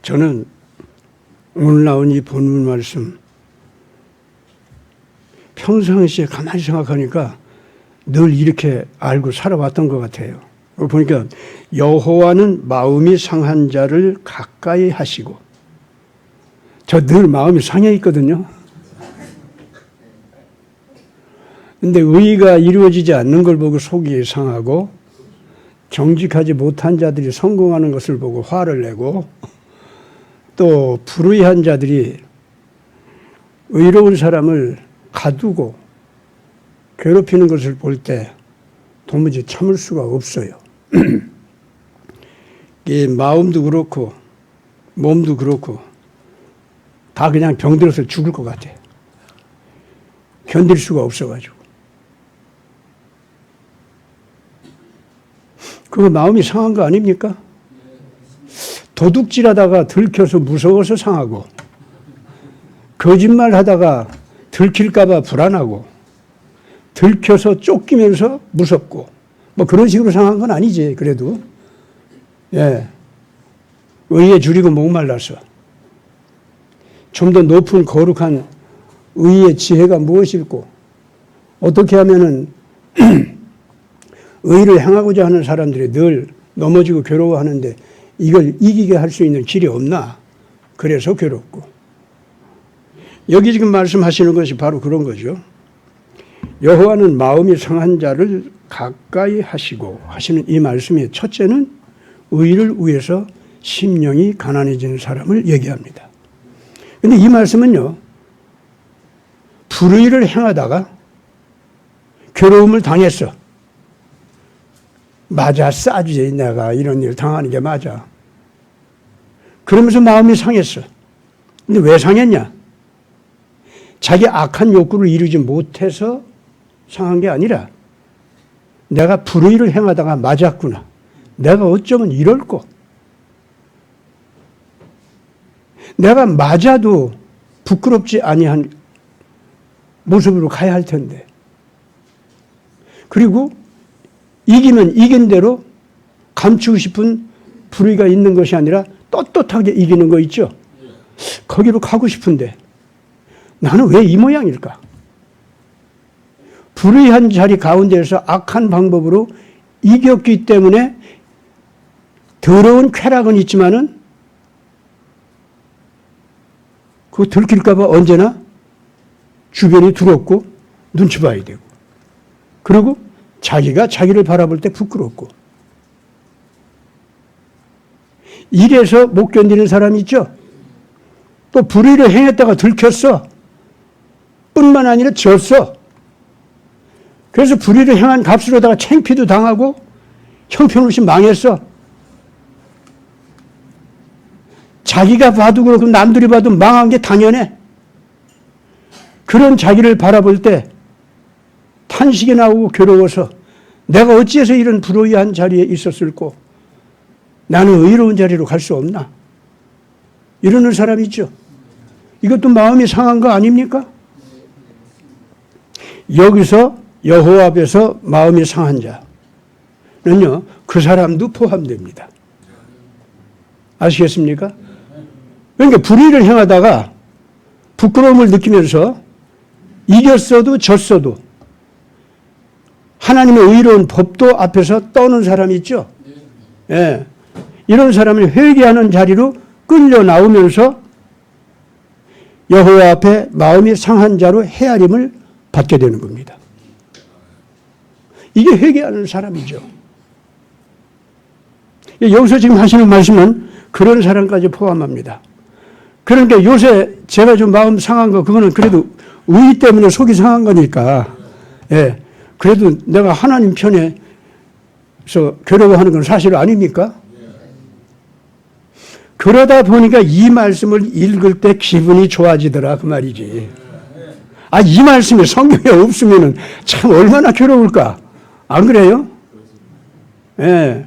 저는 오늘 나온 이 본문 말씀 평상시에 가만히 생각하니까 늘 이렇게 알고 살아왔던 것 같아요. 보니까 여호와는 마음이 상한 자를 가까이 하시고, 저 늘 마음이 상해 있거든요. 근데 의의가 이루어지지 않는 걸 보고 속이 상하고, 정직하지 못한 자들이 성공하는 것을 보고 화를 내고, 또 불의한 자들이 의로운 사람을 가두고 괴롭히는 것을 볼 때 도무지 참을 수가 없어요. 이 마음도 그렇고 몸도 그렇고 다 그냥 병들어서 죽을 것 같아. 견딜 수가 없어가지고. 그거 마음이 상한 거 아닙니까? 도둑질하다가 들켜서 무서워서 상하고, 거짓말하다가 들킬까 봐 불안하고, 들켜서 쫓기면서 무섭고, 뭐 그런 식으로 상한 건 아니지. 그래도 예, 의에 줄이고 목말라서. 좀 더 높은 거룩한 의의 지혜가 무엇일고, 어떻게 하면은 의를 행하고자 하는 사람들이 늘 넘어지고 괴로워하는데 이걸 이기게 할 수 있는 길이 없나? 그래서 괴롭고. 여기 지금 말씀하시는 것이 바로 그런 거죠. 여호와는 마음이 상한 자를 가까이 하시고 하시는 이 말씀의 첫째는 의를 위해서 심령이 가난해지는 사람을 얘기합니다. 그런데 이 말씀은요, 불의를 행하다가 괴로움을 당했어. 맞아, 싸지. 내가 이런 일 당하는 게 맞아. 그러면서 마음이 상했어. 근데 왜 상했냐? 자기 악한 욕구를 이루지 못해서 상한 게 아니라 내가 불의를 행하다가 맞았구나. 내가 어쩌면 이럴꼬. 내가 맞아도 부끄럽지 아니한 모습으로 가야 할 텐데. 그리고 이기면 이긴 대로 감추고 싶은 불의가 있는 것이 아니라 떳떳하게 이기는 거 있죠. 거기로 가고 싶은데 나는 왜 이 모양일까? 불의한 자리 가운데에서 악한 방법으로 이겼기 때문에 더러운 쾌락은 있지만은 그거 들킬까 봐 언제나 주변이 두렵고 눈치 봐야 되고, 그리고 자기가 자기를 바라볼 때 부끄럽고, 이래서 못 견디는 사람이 있죠. 또 불의를 행했다가 들켰어. 뿐만 아니라 졌어. 그래서 불의를 행한 값으로다가 창피도 당하고 형편없이 망했어. 자기가 봐도 그렇고 남들이 봐도 망한 게 당연해. 그런 자기를 바라볼 때 탄식이 나오고 괴로워서 내가 어찌해서 이런 불의한 자리에 있었을꼬? 나는 의로운 자리로 갈 수 없나? 이러는 사람이 있죠. 이것도 마음이 상한 거 아닙니까? 여기서 여호와 앞에서 마음이 상한 자는요, 그 사람도 포함됩니다. 아시겠습니까? 그러니까 불의를 행하다가 부끄러움을 느끼면서 이겼어도 졌어도 하나님의 의로운 법도 앞에서 떠는 사람이 있죠. 예. 이런 사람을 회개하는 자리로 끌려 나오면서 여호와 앞에 마음이 상한 자로 헤아림을 받게 되는 겁니다. 이게 회개하는 사람이죠. 여기서 지금 하시는 말씀은 그런 사람까지 포함합니다. 그러니까 요새 제가 좀 마음 상한 거, 그거는 그래도 의 때문에 속이 상한 거니까, 예. 그래도 내가 하나님 편에서 괴로워하는 건 사실 아닙니까? 그러다 보니까 이 말씀을 읽을 때 기분이 좋아지더라, 그 말이지. 아, 이 말씀이 성경에 없으면은 참 얼마나 괴로울까? 안 그래요? 예.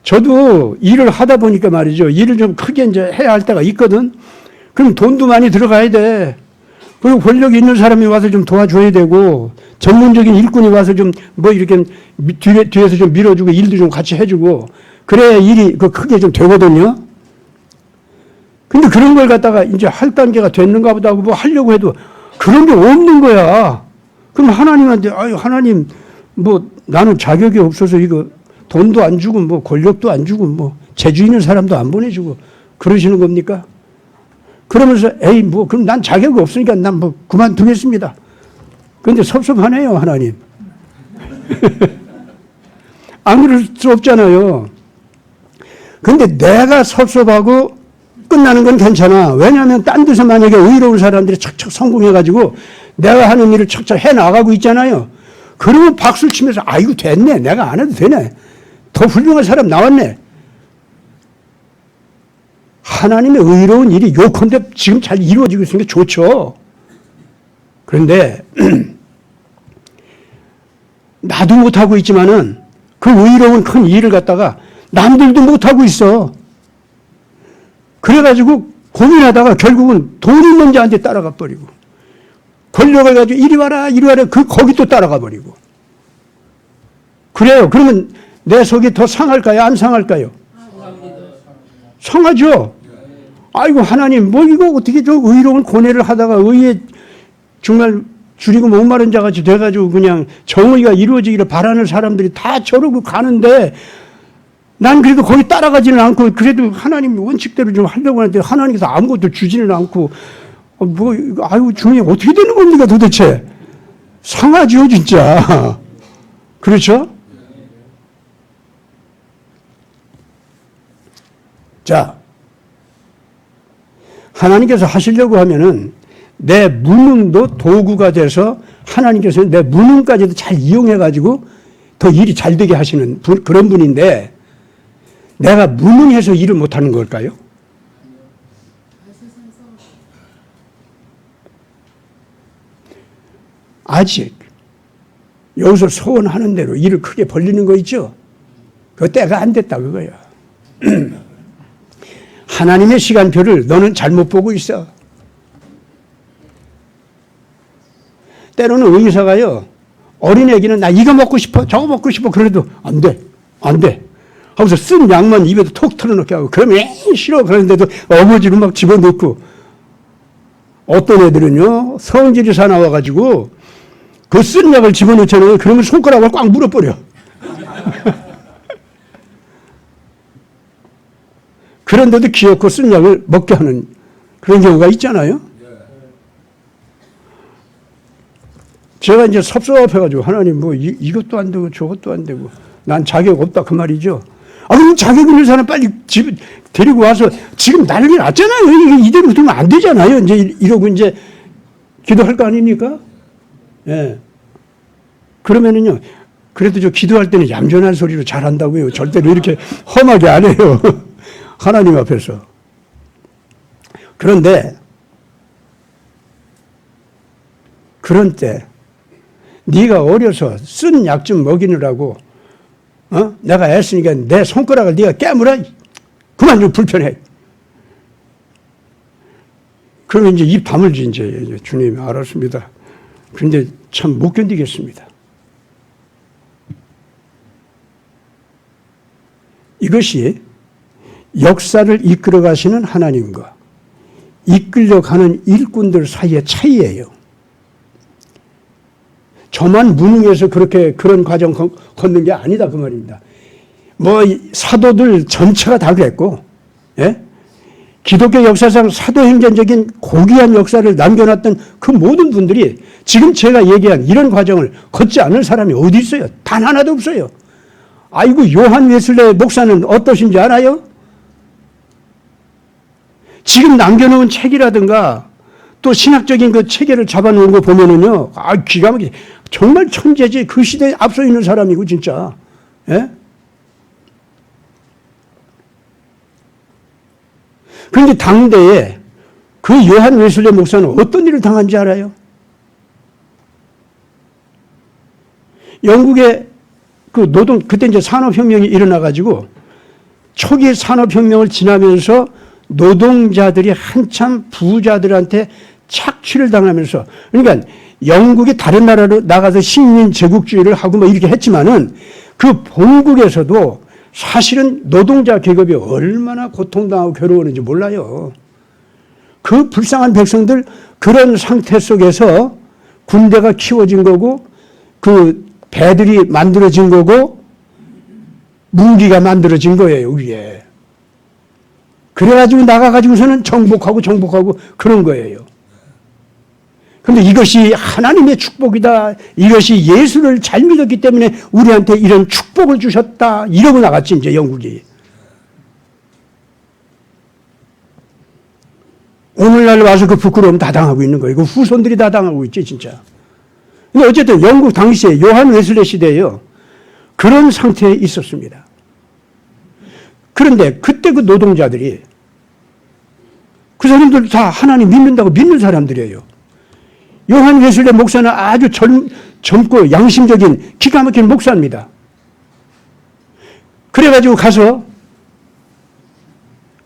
저도 일을 하다 보니까 말이죠. 일을 좀 크게 이제 해야 할 때가 있거든. 그럼 돈도 많이 들어가야 돼. 그리고 권력이 있는 사람이 와서 좀 도와줘야 되고, 전문적인 일꾼이 와서 좀 뭐 이렇게 뒤에서 좀 밀어주고 일도 좀 같이 해주고, 그래야 일이 크게 좀 되거든요. 근데 그런 걸 갖다가 이제 할 단계가 됐는가 보다 하고 뭐 하려고 해도 그런 게 없는 거야. 그럼 하나님한테, 아유, 하나님, 뭐 나는 자격이 없어서 이거 돈도 안 주고 뭐 권력도 안 주고 뭐 재주 있는 사람도 안 보내주고 그러시는 겁니까? 그러면서 에이 뭐 그럼 난 자격이 없으니까 난 뭐 그만두겠습니다. 그런데 섭섭하네요, 하나님. 안 그럴 수 없잖아요. 근데 내가 섭섭하고 끝나는 건 괜찮아. 왜냐하면 딴 데서 만약에 의로운 사람들이 척척 성공해가지고 내가 하는 일을 척척 해나가고 있잖아요. 그러면 박수를 치면서 아이고 됐네. 내가 안 해도 되네. 더 훌륭한 사람 나왔네. 하나님의 의로운 일이 요컨대 지금 잘 이루어지고 있으니까 좋죠. 그런데 나도 못하고 있지만은 그 의로운 큰 일을 갖다가 남들도 못하고 있어. 그래가지고 고민하다가 결국은 돈 있는 자한테 따라가 버리고 권력을 가지고 이리 와라 이리 와라 거기 또 따라가 버리고 그래요. 그러면 내 속이 더 상할까요? 안 상할까요? 상하죠. 아이고 하나님 뭐 이거 어떻게 저 의로운 고뇌를 하다가 의에 정말 줄이고 목마른 자같이 돼가지고 그냥 정의가 이루어지기를 바라는 사람들이 다 저러고 가는데 난 그래도 거기 따라가지는 않고 그래도 하나님 원칙대로 좀 하려고 하는데 하나님께서 아무것도 주지는 않고 뭐 아유 주님 어떻게 되는 겁니까 도대체. 상하죠 진짜. 그렇죠? 자, 하나님께서 하시려고 하면은 내 무능도 도구가 돼서 하나님께서 내 무능까지도 잘 이용해가지고 더 일이 잘 되게 하시는 그런 분인데 내가 무능해서 일을 못하는 걸까요? 아직 여기서 소원하는 대로 일을 크게 벌리는 거 있죠? 그 때가 안 됐다 그거야. 하나님의 시간표를 너는 잘못 보고 있어. 때로는 의사가요, 어린애기는 나 이거 먹고 싶어, 저거 먹고 싶어, 그래도 안 돼, 안 돼. 하고서 쓴 약만 입에도 톡 틀어넣게 하고, 그러면 에이, 싫어. 그러는데도 어거지로 막 집어넣고. 어떤 애들은요, 성질이 사나워가지고, 그 쓴 약을 집어넣잖아요. 그러면 손가락을 꽉 물어버려. 그런데도 귀엽고 쓴 약을 먹게 하는 그런 경우가 있잖아요. 제가 이제 섭섭해가지고 하나님 뭐 이것도 안 되고 저것도 안 되고 난 자격 없다 그 말이죠. 아 그럼 자격 있는 사람 빨리 집 데리고 와서 지금 난리 났잖아요. 이대로 두면 안 되잖아요. 이제 이러고 이제 기도할 거 아닙니까? 예. 그러면은요. 그래도 저 기도할 때는 얌전한 소리로 잘한다고요. 절대로 이렇게 험하게 안 해요. 하나님 앞에서. 그런데 그런 때 네가 어려서 쓴 약 좀 먹이느라고 내가 애쓰니까 내 손가락을 네가 깨물어. 그만 좀 불편해. 그러면 이제 입 다물지 이제 주님 알았습니다. 그런데 참 못 견디겠습니다. 이것이 역사를 이끌어 가시는 하나님과 이끌려가는 일꾼들 사이의 차이예요. 저만 무능해서 그런 과정 걷는 게 아니다 그 말입니다. 뭐 사도들 전체가 다 그랬고, 예? 기독교 역사상 사도행전적인 고귀한 역사를 남겨놨던 그 모든 분들이 지금 제가 얘기한 이런 과정을 걷지 않을 사람이 어디 있어요? 단 하나도 없어요. 아이고 요한 웨슬레 목사는 어떠신지 알아요? 지금 남겨놓은 책이라든가 또 신학적인 그 체계를 잡아놓은 거 보면은요, 아, 기가 막히게. 정말 천재지. 그 시대에 앞서 있는 사람이고, 진짜. 예? 그런데 당대에 그 요한 웨슬레 목사는 어떤 일을 당한지 알아요? 영국의 그 그때 이제 산업혁명이 일어나가지고 초기 산업혁명을 지나면서 노동자들이 한참 부자들한테 착취를 당하면서, 그러니까 영국이 다른 나라로 나가서 식민 제국주의를 하고 뭐 이렇게 했지만은 그 본국에서도 사실은 노동자 계급이 얼마나 고통당하고 괴로웠는지 몰라요. 그 불쌍한 백성들 그런 상태 속에서 군대가 키워진 거고 그 배들이 만들어진 거고 무기가 만들어진 거예요, 위에. 그래가지고 나가가지고서는 정복하고 그런 거예요. 근데 이것이 하나님의 축복이다. 이것이 예수를 잘 믿었기 때문에 우리한테 이런 축복을 주셨다. 이러고 나갔지, 이제 영국이. 오늘날 와서 그 부끄러움 다 당하고 있는 거예요. 그 후손들이 다 당하고 있지, 진짜. 근데 어쨌든 영국 당시에 요한 웨슬레 시대에요. 그런 상태에 있었습니다. 그런데 그때 그 노동자들이 그 사람들 다 하나님 믿는다고 믿는 사람들이에요. 요한 웨슬레 목사는 아주 젊고 양심적인 기가 막힌 목사입니다. 그래가지고 가서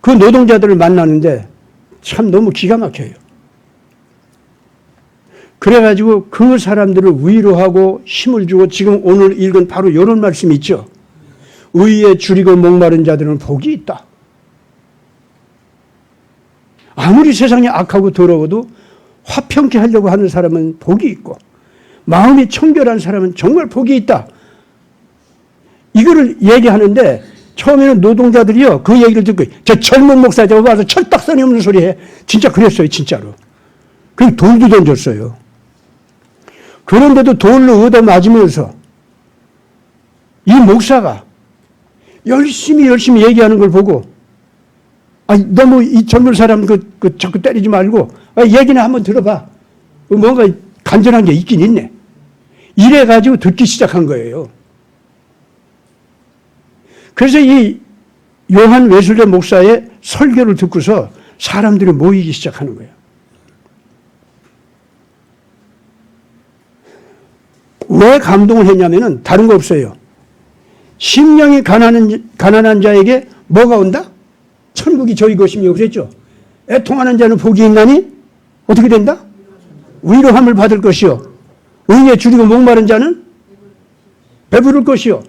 그 노동자들을 만나는데 참 너무 기가 막혀요. 그래가지고 그 사람들을 위로하고 힘을 주고 지금 오늘 읽은 바로 이런 말씀이 있죠. 의에 줄이고 목마른 자들은 복이 있다. 아무리 세상이 악하고 더러워도 화평케 하려고 하는 사람은 복이 있고 마음이 청결한 사람은 정말 복이 있다. 이거를 얘기하는데 처음에는 노동자들이요. 그 얘기를 듣고 저 젊은 목사가 와서 철딱서니 없는 소리 해. 진짜 그랬어요. 진짜로. 그럼 돌도 던졌어요. 그런데도 돌로 얻어맞으면서 이 목사가 열심히 얘기하는 걸 보고 너무 이 젊은 사람 자꾸 때리지 말고 얘기나 한번 들어봐. 뭔가 간절한 게 있긴 있네. 이래가지고 듣기 시작한 거예요. 그래서 이 요한 웨슬레 목사의 설교를 듣고서 사람들이 모이기 시작하는 거예요. 왜 감동을 했냐면은 다른 거 없어요. 심령이 가난한 자에게 뭐가 온다? 천국이 저희 것이며 그랬죠. 애통하는 자는 복이 있나니 어떻게 된다? 위로함을 받을 것이요. 의에 줄이고 목마른 자는 배부를 것이요.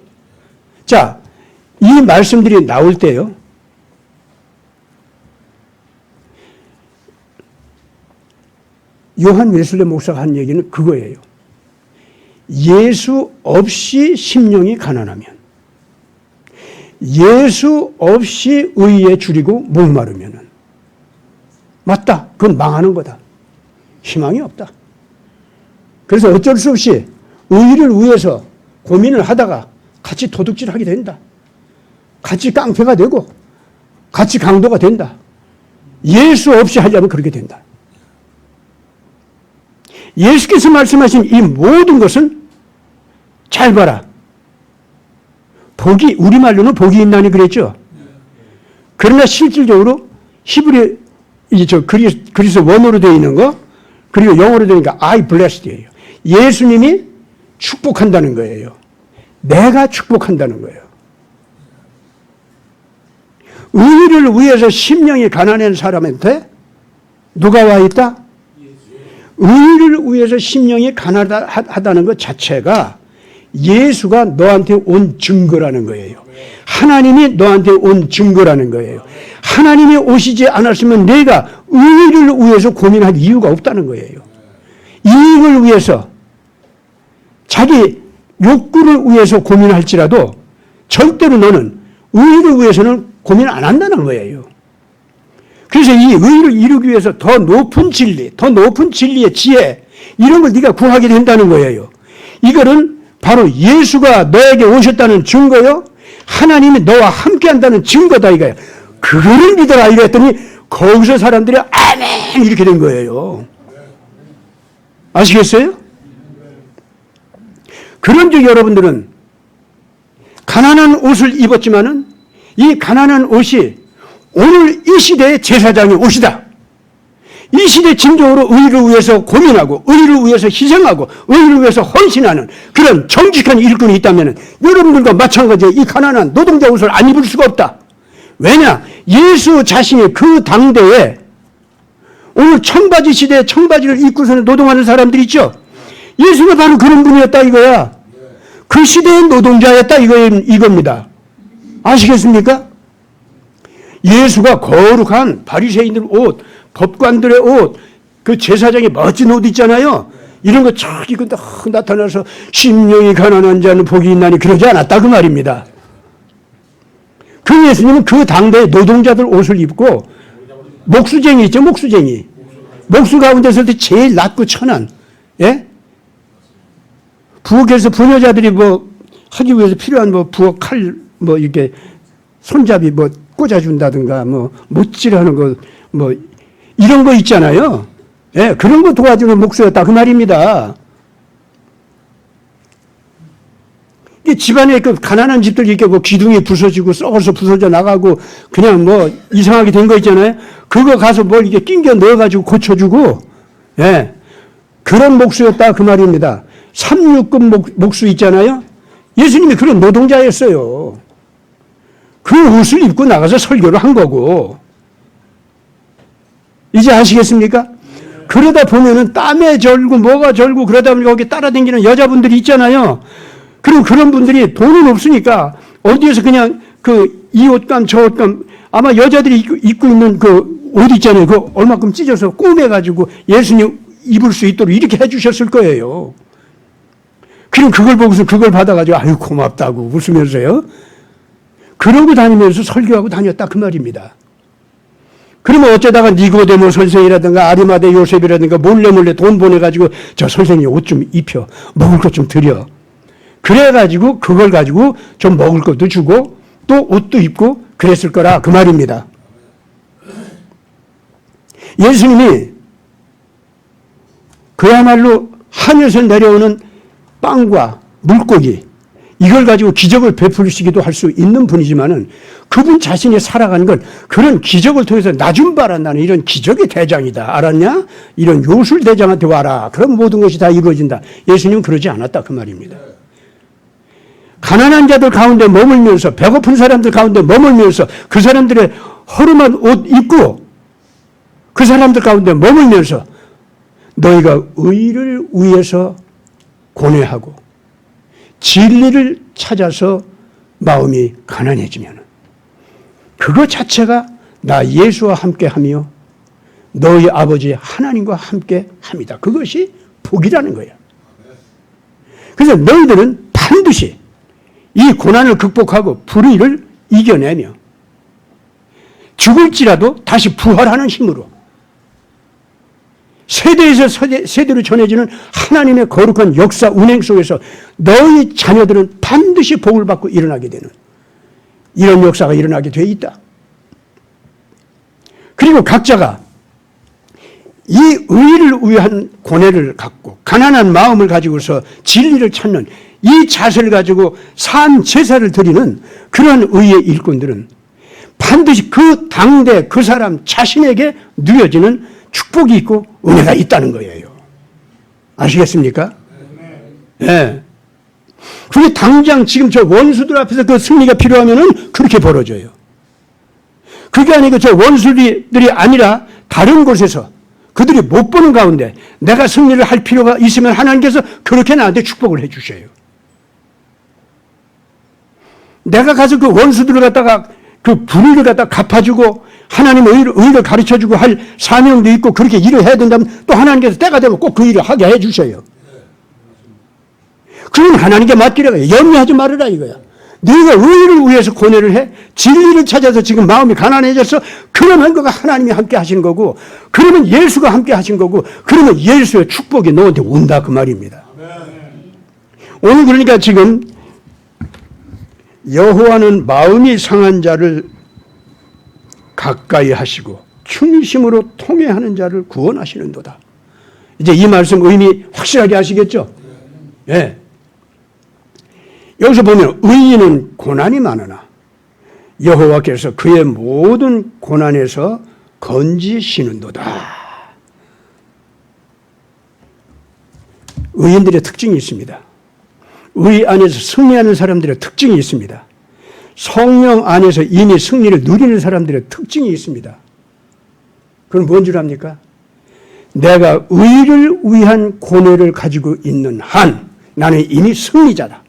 자, 이 말씀들이 나올 때요. 요한 웨슬레 목사가 한 얘기는 그거예요. 예수 없이 심령이 가난하면, 예수 없이 의에 줄이고 목마르면은 맞다. 그건 망하는 거다. 희망이 없다. 그래서 어쩔 수 없이 의를 위해서 고민을 하다가 같이 도둑질하게 된다. 같이 깡패가 되고 같이 강도가 된다. 예수 없이 하려면 그렇게 된다. 예수께서 말씀하신 이 모든 것은 잘 봐라. 복이, 우리말로는 복이 있나니 그랬죠. 그러나 실질적으로 히브리, 그리스 원어로 되어 있는 거, 그리고 영어로 되니까 I blessed예요. 예수님이 축복한다는 거예요. 내가 축복한다는 거예요. 의를 위해서 심령이 가난한 사람한테 누가 와 있다? 의를 위해서 심령이 가난하다는 것 자체가 예수가 너한테 온 증거라는 거예요. 하나님이 너한테 온 증거라는 거예요. 하나님이 오시지 않았으면 내가 의를 위해서 고민할 이유가 없다는 거예요. 이익을 위해서, 자기 욕구를 위해서 고민할지라도 절대로 너는 의를 위해서는 고민 안 한다는 거예요. 그래서 이 의를 이루기 위해서 더 높은 진리, 더 높은 진리의 지혜, 이런 걸 네가 구하게 된다는 거예요. 이거는 바로 예수가 너에게 오셨다는 증거요. 하나님이 너와 함께 한다는 증거다 이거예요. 그거를 믿어라 이랬더니 거기서 사람들이 아멘 이렇게 된 거예요. 아시겠어요? 그런즉 여러분들은 가난한 옷을 입었지만은 이 가난한 옷이 오늘 이 시대의 제사장의 옷이다. 이 시대 진정으로 의를 위해서 고민하고 의를 위해서 희생하고 의를 위해서 헌신하는 그런 정직한 일꾼이 있다면 여러분들과 마찬가지로 이 가난한 노동자 옷을 안 입을 수가 없다. 왜냐? 예수 자신이 그 당대에 오늘 청바지 시대에 청바지를 입고서는 노동하는 사람들이 있죠. 예수는 바로 그런 분이었다 이거야. 그 시대의 노동자였다 이겁니다. 아시겠습니까? 예수가 거룩한 바리새인들 옷, 법관들의 옷, 그 제사장의 멋진 옷 있잖아요. 이런 거 쫙 입고 나타나서 심령이 가난한 자는 복이 있나니 그러지 않았다 그 말입니다. 그 예수님은 그 당대의 노동자들 옷을 입고 목수쟁이 있죠, 목수쟁이. 목수 가운데 있을 때 제일 낮고 천한, 예? 부엌에서 부녀자들이 뭐 하기 위해서 필요한 뭐 부엌 칼, 뭐 이렇게 손잡이 뭐 꽂아준다든가 뭐 못질하는 거 뭐 이런 거 있잖아요. 예, 그런 거 도와주는 목수였다 그 말입니다. 이 집안에 그 가난한 집들 이렇게 뭐 기둥이 부서지고 썩어서 부서져 나가고 그냥 뭐 이상하게 된 거 있잖아요. 그거 가서 뭘 이렇게 낑겨 넣어가지고 고쳐주고, 예, 그런 목수였다 그 말입니다. 369급 목수 있잖아요. 예수님이 그런 노동자였어요. 그 옷을 입고 나가서 설교를 한 거고. 이제 아시겠습니까? 그러다 보면은 땀에 절고 뭐가 절고 그러다 보면 거기 따라다니는 여자분들이 있잖아요. 그럼 그런 분들이 돈은 없으니까 어디에서 그냥 그 이 옷감 저 옷감 아마 여자들이 입고 있는 그 옷 있잖아요. 그 얼마큼 찢어서 꼬매가지고 예수님 입을 수 있도록 이렇게 해주셨을 거예요. 그럼 그걸 보고서 그걸 받아가지고 아유 고맙다고 웃으면서요. 그러고 다니면서 설교하고 다녔다 그 말입니다. 그러면 어쩌다가 니고데모 선생이라든가 아리마대 요셉이라든가 몰래 돈 보내가지고 저 선생님 옷 좀 입혀 먹을 것 좀 드려. 그래가지고 그걸 가지고 좀 먹을 것도 주고 또 옷도 입고 그랬을 거라 그 말입니다. 예수님이 그야말로 하늘에서 내려오는 빵과 물고기 이걸 가지고 기적을 베푸시기도 할 수 있는 분이지만은 그분 자신이 살아간 건 그런 기적을 통해서 낮은 바라 나는 이런 기적의 대장이다. 알았냐? 이런 요술 대장한테 와라. 그럼 모든 것이 다 이루어진다. 예수님은 그러지 않았다 그 말입니다. 가난한 자들 가운데 머물면서 배고픈 사람들 가운데 머물면서 그 사람들의 허름한 옷 입고 그 사람들 가운데 머물면서 너희가 의를 위해서 고뇌하고 진리를 찾아서 마음이 가난해지면 그거 자체가 나 예수와 함께하며 너희 아버지 하나님과 함께합니다. 그것이 복이라는 거예요. 그래서 너희들은 반드시 이 고난을 극복하고 불의를 이겨내며 죽을지라도 다시 부활하는 힘으로 세대에서 세대로 전해지는 하나님의 거룩한 역사 운행 속에서 너희 자녀들은 반드시 복을 받고 일어나게 되는 이런 역사가 일어나게 돼 있다. 그리고 각자가 이 의를 위한 고뇌를 갖고 가난한 마음을 가지고서 진리를 찾는 이 자세를 가지고 산 제사를 드리는 그러한 의의 일꾼들은 반드시 그 당대 그 사람 자신에게 누려지는 축복이 있고 은혜가 있다는 거예요. 아시겠습니까? 네. 그게 당장 지금 저 원수들 앞에서 그 승리가 필요하면은 그렇게 벌어져요. 그게 아니고 저 원수들이 아니라 다른 곳에서 그들이 못 보는 가운데 내가 승리를 할 필요가 있으면 하나님께서 그렇게 나한테 축복을 해 주셔요. 내가 가서 그 원수들을 갖다가 그 불의를 갖다 갚아주고 하나님의 의를 가르쳐주고 할 사명도 있고 그렇게 일을 해야 된다면 또 하나님께서 때가 되면 꼭 그 일을 하게 해주셔요. 그건 하나님께 맡기라고 염려하지 말으라 이거야. 네가 의를 위해서 고뇌를 해? 진리를 찾아서 지금 마음이 가난해져서 그러면 그가 하나님이 함께 하신 거고 그러면 예수가 함께 하신 거고 그러면 예수의 축복이 너한테 온다 그 말입니다. 오늘 그러니까 지금 여호와는 마음이 상한 자를 가까이 하시고 충심으로 통회하는 자를 구원하시는도다. 이제 이 말씀 의미 확실하게 아시겠죠? 예. 네. 여기서 보면 의인은 고난이 많으나 여호와께서 그의 모든 고난에서 건지시는도다. 의인들의 특징이 있습니다. 의 안에서 승리하는 사람들의 특징이 있습니다. 성령 안에서 이미 승리를 누리는 사람들의 특징이 있습니다. 그건 뭔 줄 압니까? 내가 의를 위한 고뇌를 가지고 있는 한 나는 이미 승리자다.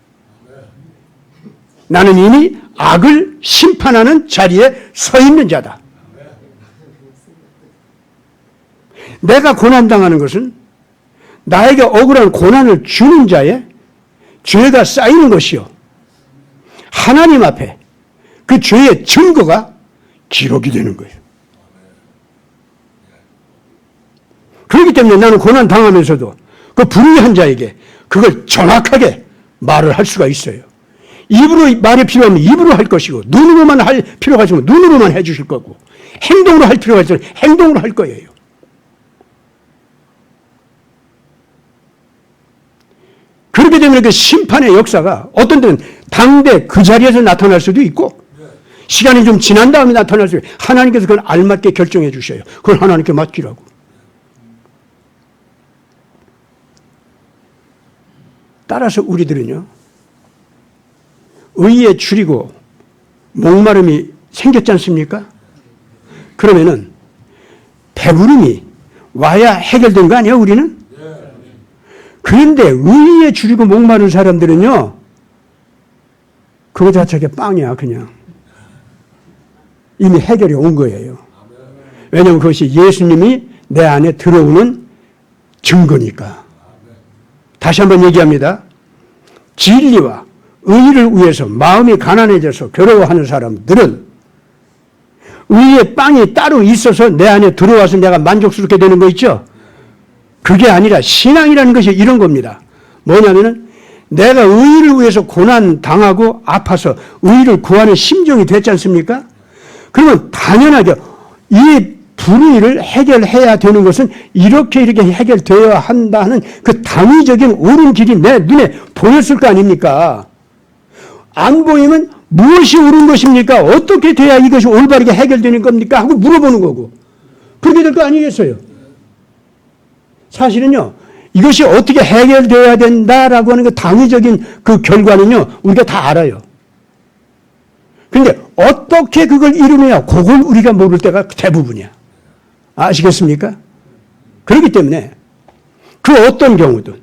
나는 이미 악을 심판하는 자리에 서 있는 자다. 내가 고난당하는 것은 나에게 억울한 고난을 주는 자의 죄가 쌓이는 것이요. 하나님 앞에 그 죄의 증거가 기록이 되는 거예요. 그렇기 때문에 나는 고난 당하면서도 그 불의한 자에게 그걸 정확하게 말을 할 수가 있어요. 입으로 말이 필요하면 입으로 할 것이고, 눈으로만 할 필요가 있으면 눈으로만 해 주실 거고, 행동으로 할 필요가 있으면 행동으로 할 거예요. 그렇게 되면 그 심판의 역사가 어떤 때는 당대 그 자리에서 나타날 수도 있고, 시간이 좀 지난 다음에 나타날 수도 있고, 하나님께서 그걸 알맞게 결정해 주셔요. 그걸 하나님께 맡기라고. 따라서 우리들은요, 의에 줄이고 목마름이 생겼지 않습니까? 그러면은 배부름이 와야 해결된 거 아니에요, 우리는? 그런데 의에 줄이고 목마른 사람들은요, 그거 자체가 빵이야, 그냥. 이미 해결이 온 거예요. 왜냐하면 그것이 예수님이 내 안에 들어오는 증거니까. 다시 한번 얘기합니다. 진리와 의를 위해서 마음이 가난해져서 괴로워하는 사람들은 의의 빵이 따로 있어서 내 안에 들어와서 내가 만족스럽게 되는 거 있죠? 그게 아니라 신앙이라는 것이 이런 겁니다. 뭐냐면은 내가 의를 위해서 고난 당하고 아파서 의를 구하는 심정이 됐지 않습니까? 그러면 당연하게 이 불의를 해결해야 되는 것은 이렇게 해결되어야 한다는 그 당위적인 옳은 길이 내 눈에 보였을 거 아닙니까? 안 보이면 무엇이 옳은 것입니까? 어떻게 돼야 이것이 올바르게 해결되는 겁니까? 하고 물어보는 거고. 그렇게 될 거 아니겠어요? 사실은요, 이것이 어떻게 해결되어야 된다라고 하는 그 당위적인 그 결과는요, 우리가 다 알아요. 그런데 어떻게 그걸 이루느냐, 그걸 우리가 모를 때가 대부분이야. 아시겠습니까? 그렇기 때문에 그 어떤 경우든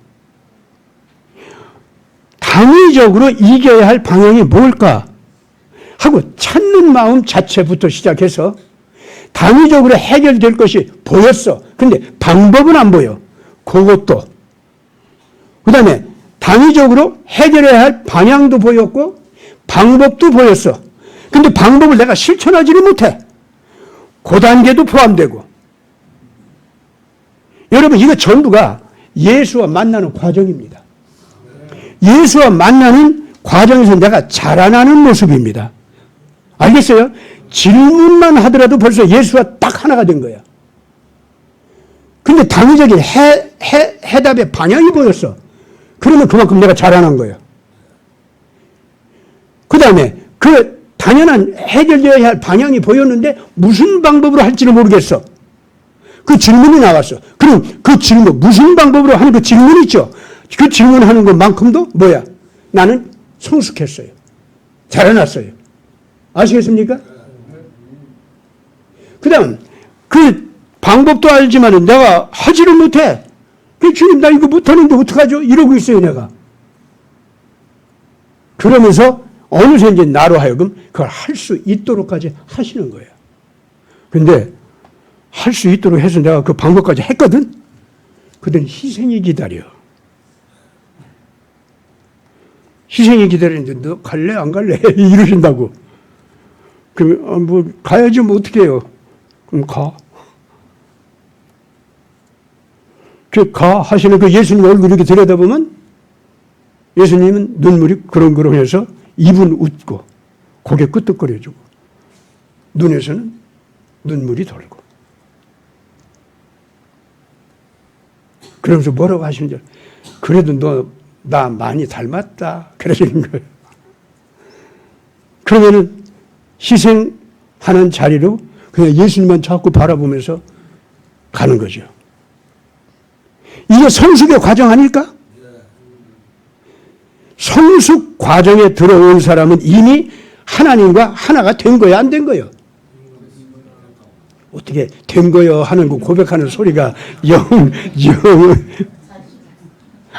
당위적으로 이겨야 할 방향이 뭘까 하고 찾는 마음 자체부터 시작해서 당위적으로 해결될 것이 보였어. 근데 방법은 안 보여. 그것도. 그 다음에 당위적으로 해결해야 할 방향도 보였고 방법도 보였어. 근데 방법을 내가 실천하지는 못해. 그 단계도 포함되고. 여러분, 이거 전부가 예수와 만나는 과정입니다. 예수와 만나는 과정에서 내가 자라나는 모습입니다. 알겠어요? 질문만 하더라도 벌써 예수와 딱 하나가 된 거야. 근데 당위적인 해답의 방향이 보였어. 그러면 그만큼 내가 자라난 거예요. 그 다음에 그 당연한 해결되어야 할 방향이 보였는데 무슨 방법으로 할지는 모르겠어. 그 질문이 나왔어. 그럼 그 질문, 무슨 방법으로 하는 그 질문 있죠? 그 질문하는 것만큼도 뭐야? 나는 성숙했어요. 자라났어요. 아시겠습니까? 그 다음, 그 방법도 알지만 내가 하지를 못해. 그 주님, 나 이거 못하는데 어떡하죠? 이러고 있어요, 내가. 그러면서 어느새 이제 나로 하여금 그걸 할 수 있도록까지 하시는 거예요. 근데 할 수 있도록 해서 내가 그 방법까지 했거든? 그들은 희생이 기다려. 희생이 기다리는데 너 갈래 안 갈래? 이러신다고. 그럼 뭐 가야지 뭐 어떻게 해요? 그럼 가. 그 가 하시는 그 예수님 얼굴 이렇게 들여다보면 예수님은 눈물이 그렁그렁해서 입은 웃고 고개 끄덕거려주고 눈에서는 눈물이 돌고 그러면서 뭐라고 하시는지 그래도 너 나 많이 닮았다 그러시는 거예요. 그러면은 희생하는 자리로 그냥 예수님만 자꾸 바라보면서 가는 거죠. 이게 성숙의 과정 아닐까? 성숙 과정에 들어온 사람은 이미 하나님과 하나가 된 거야, 안 된 거예요? 어떻게 된 거요 하는 거 고백하는 소리가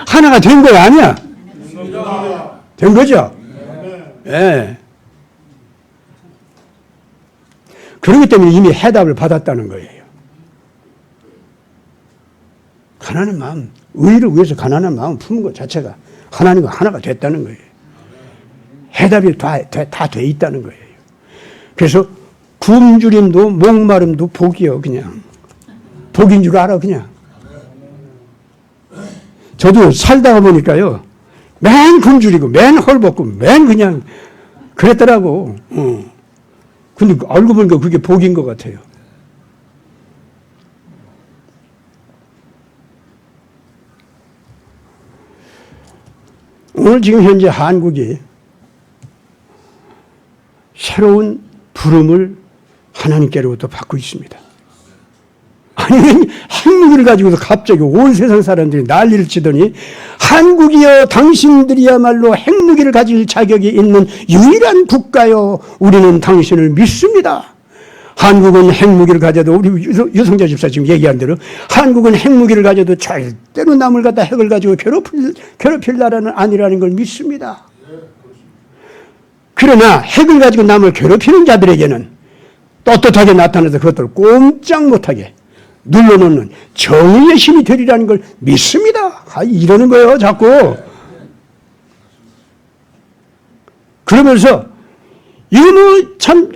하나가 된 거야, 아니야? 된 거죠? 예. 네. 그렇기 때문에 이미 해답을 받았다는 거예요. 가난한 마음, 의를 위해서 가난한 마음 품은 것 자체가 하나님과 하나가 됐다는 거예요. 해답이 다 돼 있다는 거예요. 그래서 굶주림도 목마름도 복이요, 그냥. 복인 줄 알아, 그냥. 저도 살다가 보니까요, 맨 굶주리고, 맨 헐벗고, 맨 그냥 그랬더라고. 근데 알고 보니까 그게 복인 것 같아요. 오늘 지금 현재 한국이 새로운 부름을 하나님께로부터 받고 있습니다. 아니, 핵무기를 가지고서 갑자기 온 세상 사람들이 난리를 치더니 한국이여 당신들이야말로 핵무기를 가질 자격이 있는 유일한 국가요. 우리는 당신을 믿습니다. 한국은 핵무기를 가져도 우리 유성재 집사 지금 얘기한 대로 한국은 핵무기를 가져도 절대로 남을 갖다 핵을 가지고 괴롭힐 나라는 아니라는 걸 믿습니다. 그러나 핵을 가지고 남을 괴롭히는 자들에게는 떳떳하게 나타나서 그것들을 꼼짝 못하게 눌러놓는 정의의 힘이 되리라는 걸 믿습니다. 이러는 거예요, 자꾸. 그러면서 이거 뭐 참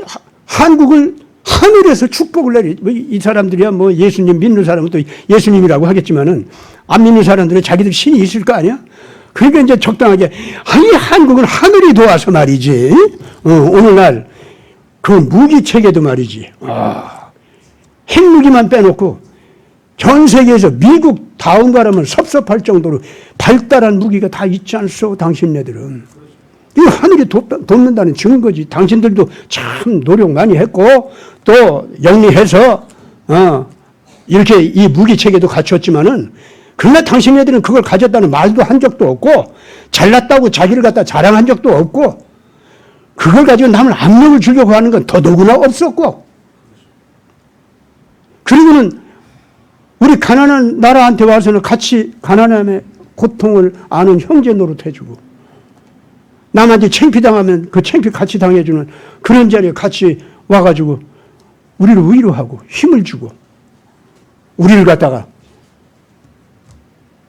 한국을 하늘에서 축복을 내리, 이 사람들이야 뭐 예수님 믿는 사람은 또 예수님이라고 하겠지만은 안 믿는 사람들은 자기들 신이 있을 거 아니야? 그러니까 이제 적당하게, 아니, 한국은 하늘이 도와서 말이지. 오늘날 그 무기 체계도 말이지. 핵무기만 빼놓고 전 세계에서 미국 다음 가라면 섭섭할 정도로 발달한 무기가 다 있지 않소, 당신네들은. 이 하늘이 돕는다는 증거지. 당신들도 참 노력 많이 했고 또 영리해서 이렇게 이 무기 체계도 갖췄지만은 그러나 당신네들은 그걸 가졌다는 말도 한 적도 없고 잘났다고 자기를 갖다 자랑한 적도 없고 그걸 가지고 남을 압력을 주려고 하는 건 더더구나 없었고 그리고는 우리 가난한 나라한테 와서는 같이 가난함의 고통을 아는 형제 노릇해주고 남한테 창피당하면 그 창피 같이 당해주는 그런 자리에 같이 와가지고 우리를 위로하고 힘을 주고 우리를 갖다가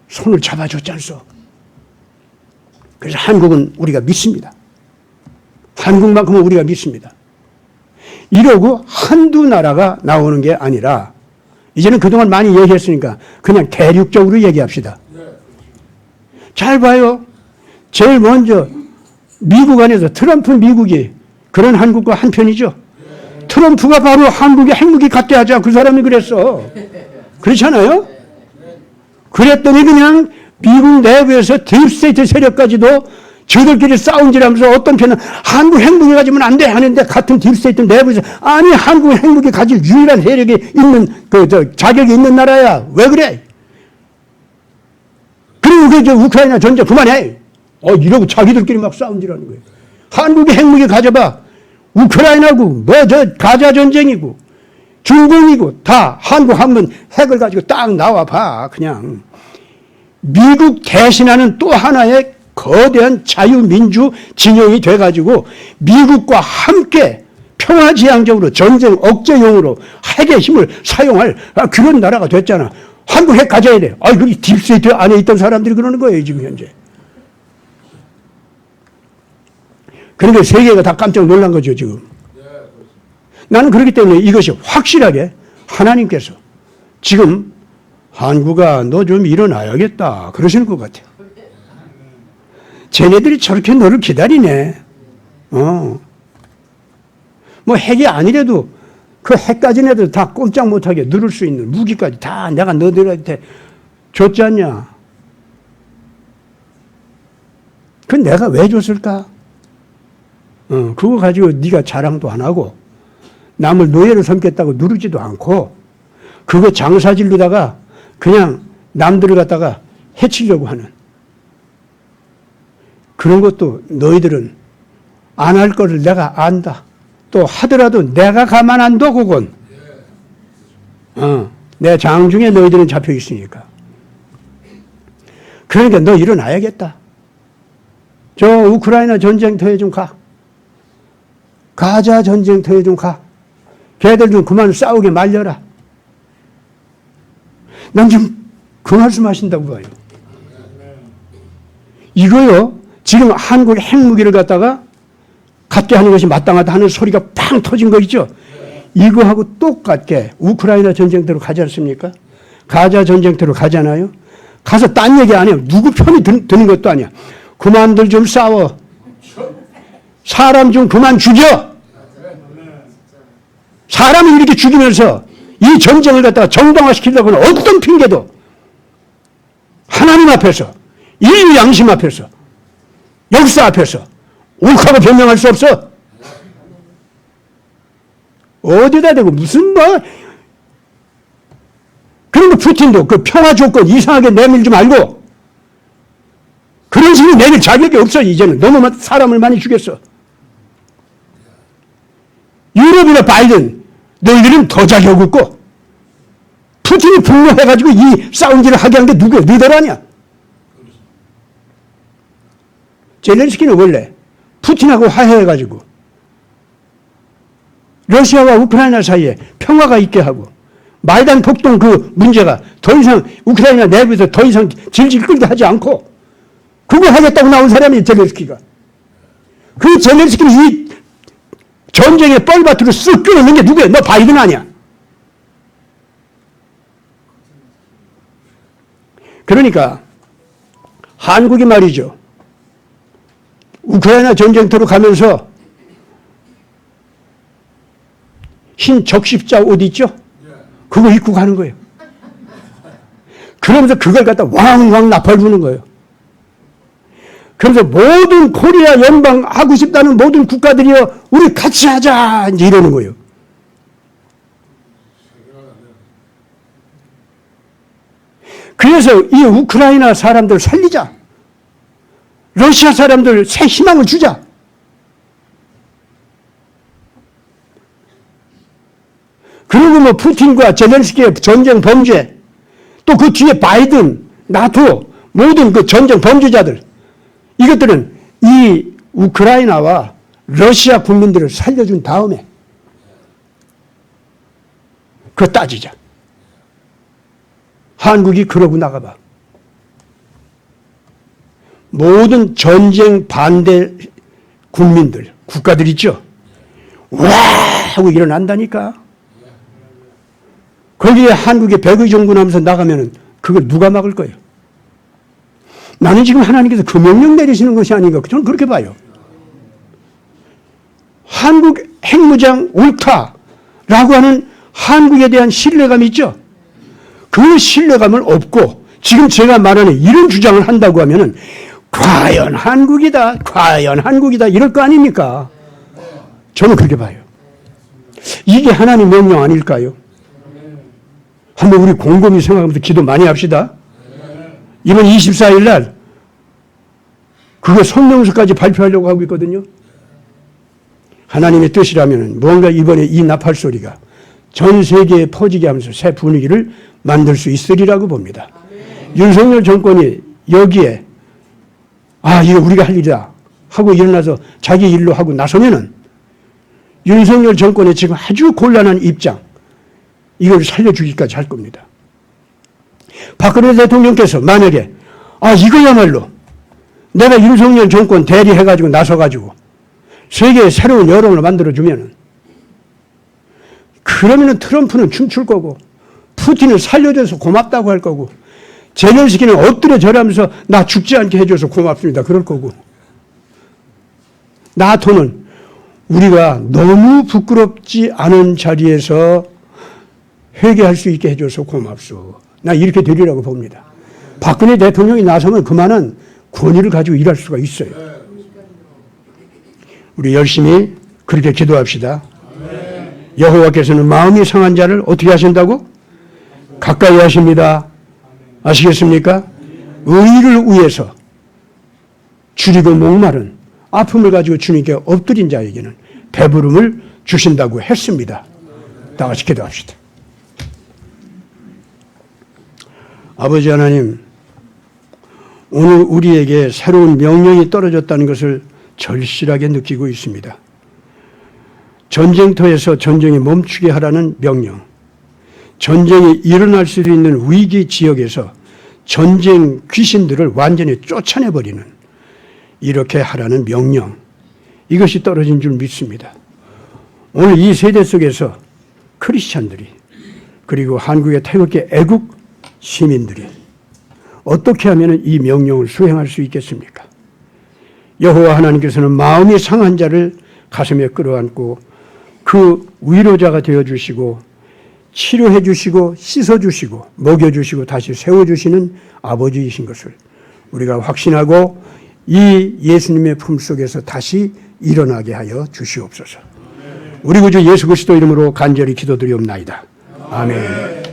손을 잡아줬지 않소. 그래서 한국은 우리가 믿습니다. 한국만큼은 우리가 믿습니다. 이러고 한두 나라가 나오는 게 아니라 이제는 그동안 많이 얘기했으니까 그냥 대륙적으로 얘기합시다. 잘 봐요. 제일 먼저 미국 안에서 트럼프 미국이 그런 한국과 한편이죠. 트럼프가 바로 한국에 핵무기 갖게 하자 그 사람이 그랬어. 그렇잖아요. 그랬더니 그냥 미국 내부에서 딥스테이트 세력까지도 저들끼리 싸움질하면서 어떤 편은 한국 핵무기 가지면 안 돼 하는데 같은 딥스테이트 내부에서 아니 한국 핵무기 가질 유일한 세력이 있는 자격이 있는 나라야. 왜 그래? 그리고 우크라이나 전쟁 그만해. 이러고 자기들끼리 막 싸움질하는 거예요. 한국이 핵무기 가져봐. 우크라이나고 가자 전쟁이고 중공이고 다 한국 한번 핵을 가지고 딱 나와 봐. 그냥 미국 대신하는 또 하나의 거대한 자유민주 진영이 돼가지고 미국과 함께 평화지향적으로 전쟁 억제용으로 핵의 힘을 사용할 그런 나라가 됐잖아. 한국 핵 가져야 돼. 여기 딥스테이트 안에 있던 사람들이 그러는 거예요, 지금 현재. 그러니까 세계가 다 깜짝 놀란 거죠, 지금. 나는 그렇기 때문에 이것이 확실하게 하나님께서 지금 한국아, 너 좀 일어나야겠다. 그러시는 것 같아요. 쟤네들이 저렇게 너를 기다리네. 뭐 핵이 아니래도 그 핵 가진 애들 다 꼼짝 못하게 누를 수 있는 무기까지 다 내가 너희들한테 줬지 않냐. 그 내가 왜 줬을까? 그거 가지고 네가 자랑도 안 하고 남을 노예로 삼겠다고 누르지도 않고 그거 장사질로다가 그냥 남들을 갖다가 해치려고 하는 그런 것도 너희들은 안 할 거를 내가 안다. 또 하더라도 내가 가만 안 둬, 그건. 내 장중에 너희들은 잡혀 있으니까. 그러니까 너 일어나야겠다. 저 우크라이나 전쟁터에 좀 가. 가자 전쟁터에 좀 가. 걔들 좀 그만 싸우게 말려라. 난 좀 그 말씀 하신다고 봐요. 이거요, 지금 한국 핵무기를 갖다가 갖게 하는 것이 마땅하다 하는 소리가 팡 터진 거 있죠? 이거하고 똑같게 우크라이나 전쟁터로 가지 않습니까? 가자 전쟁터로 가잖아요? 가서 딴 얘기 안 해요. 누구 편이 드는 것도 아니야. 그만들 좀 싸워. 사람 좀 그만 죽여. 사람을 이렇게 죽이면서 이 전쟁을 갖다가 정당화시키려고 하는 어떤 핑계도 하나님 앞에서, 인류 양심 앞에서, 역사 앞에서 옳다고 변명할 수 없어. 어디다 대고 무슨 뭐 그런 거 푸틴도 그 평화 조건 이상하게 내밀지 말고 그런 식으로 내밀 자격이 없어. 이제는 너무 사람을 많이 죽였어. 유럽이나 바이든 너희들은 더 자격 없고 푸틴이 분노해가지고 이 싸움질을 하게 한 게 누구야? 너희들 아니야. 젤렌스키는 원래 푸틴하고 화해해가지고 러시아와 우크라이나 사이에 평화가 있게 하고 마이단 폭동 그 문제가 더 이상 우크라이나 내부에서 더 이상 질질 끌게 하지 않고 그거 하겠다고 나온 사람이 젤렌스키가. 그 젤렌스키는 이 전쟁의 뻘밭으로 쓱 끌어넣는 게 누구야? 너 바이든 아니야. 그러니까 한국이 말이죠. 우크라이나 전쟁터로 가면서 흰 적십자 옷 있죠? 그거 입고 가는 거예요. 그러면서 그걸 갖다 왕왕 나팔 부는 거예요. 그래서 모든 코리아 연방 하고 싶다는 모든 국가들이요, 우리 같이 하자 이제 이러는 거예요. 그래서 이 우크라이나 사람들 살리자. 러시아 사람들 새 희망을 주자. 그리고 뭐 푸틴과 젤렌스키의 전쟁 범죄, 또 그 뒤에 바이든, 나토, 모든 그 전쟁 범죄자들, 이것들은 이 우크라이나와 러시아 국민들을 살려준 다음에 그거 따지자. 한국이 그러고 나가봐. 모든 전쟁 반대 국민들, 국가들 있죠? 와! 하고 일어난다니까. 거기에 한국에 100의 정군하면서 나가면은 그걸 누가 막을 거예요? 나는 지금 하나님께서 그 명령 내리시는 것이 아닌가. 저는 그렇게 봐요. 한국 핵무장 옳다라고 하는 한국에 대한 신뢰감이 있죠? 그 신뢰감을 얻고 지금 제가 말하는 이런 주장을 한다고 하면은 과연 한국이다, 과연 한국이다 이럴 거 아닙니까? 저는 그렇게 봐요. 이게 하나님 명령 아닐까요? 한번 우리 곰곰이 생각하면서 기도 많이 합시다. 이번 24일 날 그거 성명서까지 발표하려고 하고 있거든요. 하나님의 뜻이라면 뭔가 이번에 이 나팔 소리가 전 세계에 퍼지게 하면서 새 분위기를 만들 수 있으리라고 봅니다. 윤석열 정권이 여기에 이거 우리가 할 일이다 하고 일어나서 자기 일로 하고 나서면은 윤석열 정권의 지금 아주 곤란한 입장, 이걸 살려주기까지 할 겁니다. 박근혜 대통령께서 만약에 이거야말로 내가 윤석열 정권 대리해가지고 나서가지고 세계에 새로운 여론을 만들어주면은 그러면은 트럼프는 춤출 거고 푸틴은 살려줘서 고맙다고 할 거고 젤렌스키는 엎드려 절하면서 나 죽지 않게 해줘서 고맙습니다 그럴 거고 나토는 우리가 너무 부끄럽지 않은 자리에서 회개할 수 있게 해줘서 고맙소. 나 이렇게 되리라고 봅니다. 박근혜 대통령이 나서면 그만한 권위를 가지고 일할 수가 있어요. 우리 열심히 그렇게 기도합시다. 여호와께서는 마음이 상한 자를 어떻게 하신다고? 가까이 하십니다. 아시겠습니까? 의를 위해서 줄이고 목마른 아픔을 가지고 주님께 엎드린 자에게는 배부름을 주신다고 했습니다. 다 같이 기도합시다. 아버지 하나님, 오늘 우리에게 새로운 명령이 떨어졌다는 것을 절실하게 느끼고 있습니다. 전쟁터에서 전쟁이 멈추게 하라는 명령, 전쟁이 일어날 수도 있는 위기 지역에서 전쟁 귀신들을 완전히 쫓아내버리는 이렇게 하라는 명령, 이것이 떨어진 줄 믿습니다. 오늘 이 세대 속에서 크리스찬들이 그리고 한국의 태극기 애국 시민들이 어떻게 하면 이 명령을 수행할 수 있겠습니까? 여호와 하나님께서는 마음이 상한 자를 가슴에 끌어안고 그 위로자가 되어주시고 치료해 주시고 씻어 주시고 먹여 주시고 다시 세워 주시는 아버지이신 것을 우리가 확신하고 이 예수님의 품속에서 다시 일어나게 하여 주시옵소서. 우리 구주 예수 그리스도 이름으로 간절히 기도드리옵나이다. 아멘.